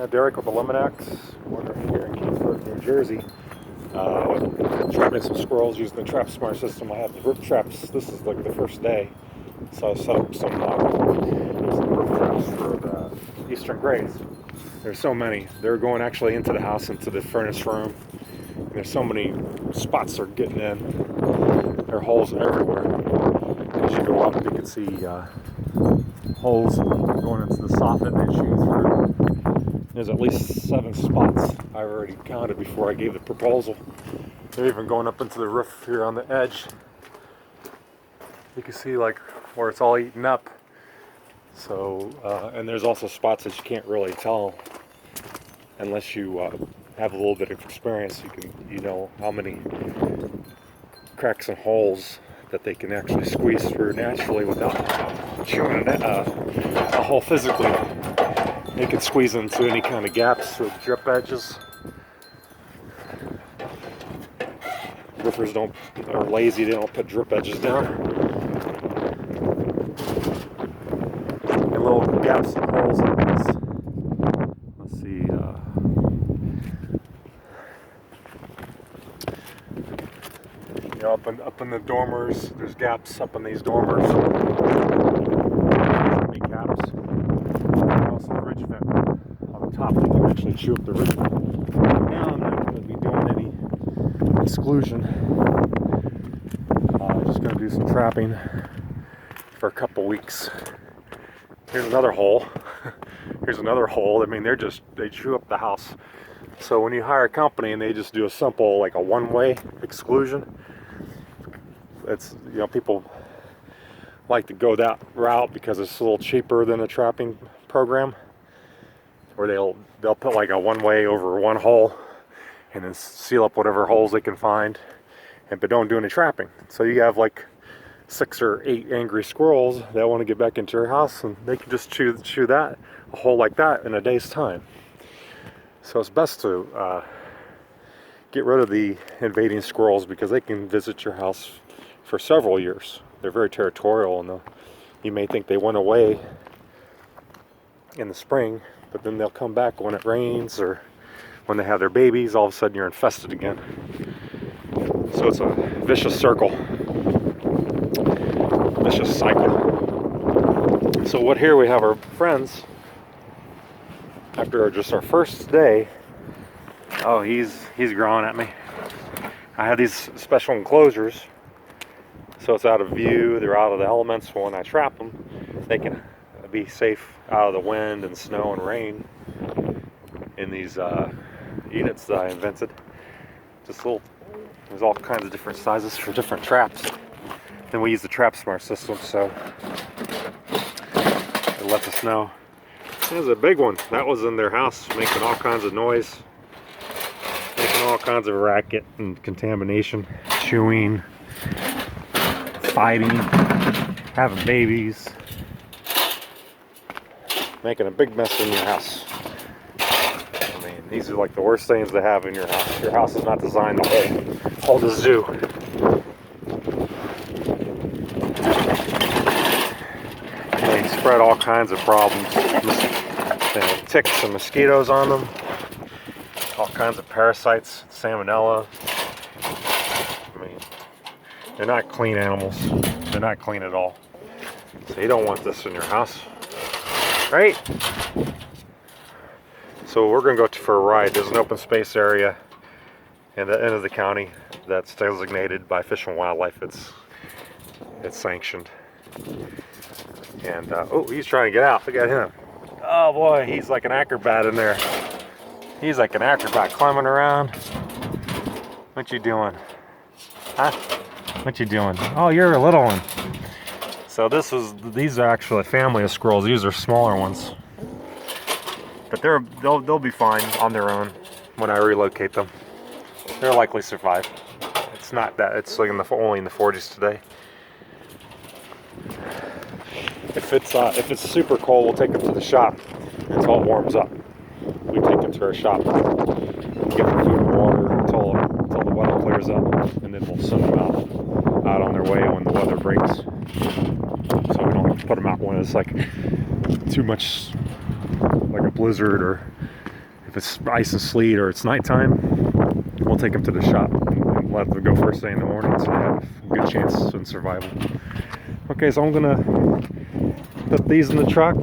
Derek with Eliminex. We're here in Cranford, New Jersey. Trapping some squirrels using the Trap Smart system. I have the roof traps. This is like the first day. So I set up some roof traps for the eastern greys. There's so many. They're going actually into the house, into the furnace room. And there's so many spots they're getting in. There are holes everywhere. As you go up, you can see holes going into the soffit they shoot through. There's at least 7 spots I already counted before I gave the proposal. They're even going up into the roof here on the edge. You can see like where it's all eaten up. So, and there's also spots that you can't really tell unless you have a little bit of experience. You know how many cracks and holes that they can actually squeeze through naturally without chewing a hole physically. They can squeeze into any kind of gaps with drip edges. Roofers are lazy, they don't put drip edges down. And little gaps and holes like this. Let's see. You know, up in the dormers, there's gaps up in these dormers. Big gaps. And also the ridge vent on the top. You can actually chew up the ridge vent. Now I'm not going to be doing any exclusion. Just going to do some trapping for a couple weeks. Here's another hole. Here's another hole. I mean, they chew up the house. So when you hire a company and they just do a simple, like a one-way exclusion, it's, you know, people like to go that route because it's a little cheaper than a trapping program, where they'll put like a one-way over one hole and then seal up whatever holes they can find, but don't do any trapping. So you have like 6 or 8 angry squirrels that want to get back into your house, and they can just chew a hole like that in a day's time. So it's best to get rid of the invading squirrels because they can visit your house for several years. They're very territorial, and you may think they went away in the spring, but then they'll come back when it rains or when they have their babies. All of a sudden you're infested again. So it's a vicious circle, vicious cycle. So what here we have our friends after just our first day. Oh, he's growing at me. I have these special enclosures, so it's out of view. They're out of the elements. When I trap them, they can be safe out of the wind and snow and rain in these units that I invented. There's all kinds of different sizes for different traps. Then we use the Trap Smart system, so it lets us know. There's a big one. That was in their house, making all kinds of noise, making all kinds of racket and contamination, chewing, fighting, having babies, making a big mess in your house. I mean, these are like the worst things to have in your house. Your house is not designed to hold a zoo. They spread all kinds of problems. They have ticks and mosquitoes on them. All kinds of parasites, salmonella. I mean, they're not clean animals. They're not clean at all. So you don't want this in your house, right? So we're going to go for a ride. There's an open space area in the end of the county that's designated by Fish and Wildlife. It's sanctioned. And oh, he's trying to get out. Look at him. Oh boy, he's like an acrobat in there. He's like an acrobat climbing around. What you doing? Huh? What you doing? Oh, you're a little one. So these are actually a family of squirrels. These are smaller ones. But they'll be fine on their own when I relocate them. They'll likely survive. It's not that, it's like only in the 40s today. If it's super cold, we'll take them to the shop until it warms up. We take them to our shop, give them food and water until the weather clears up, and then we'll send them out on their way when the weather breaks. So we don't have to put them out when it's like too much, like a blizzard or if it's ice and sleet or it's nighttime, we'll take them to the shop and let them go first thing in the morning so they have a good chance in survival. Okay, so I'm gonna put these in the truck,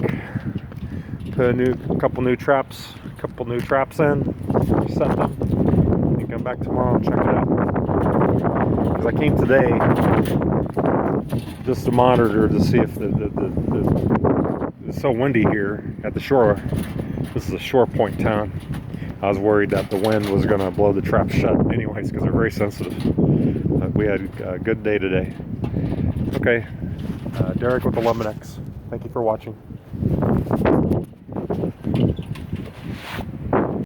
put a couple new traps in, set them, and come back tomorrow and check it out. Because I came today just to monitor to see if it's so windy here at the shore. This is a shore point town. I was worried that the wind was going to blow the traps shut anyways because they're very sensitive. But we had a good day today. Okay, Derek with Eliminex. Thank you for watching.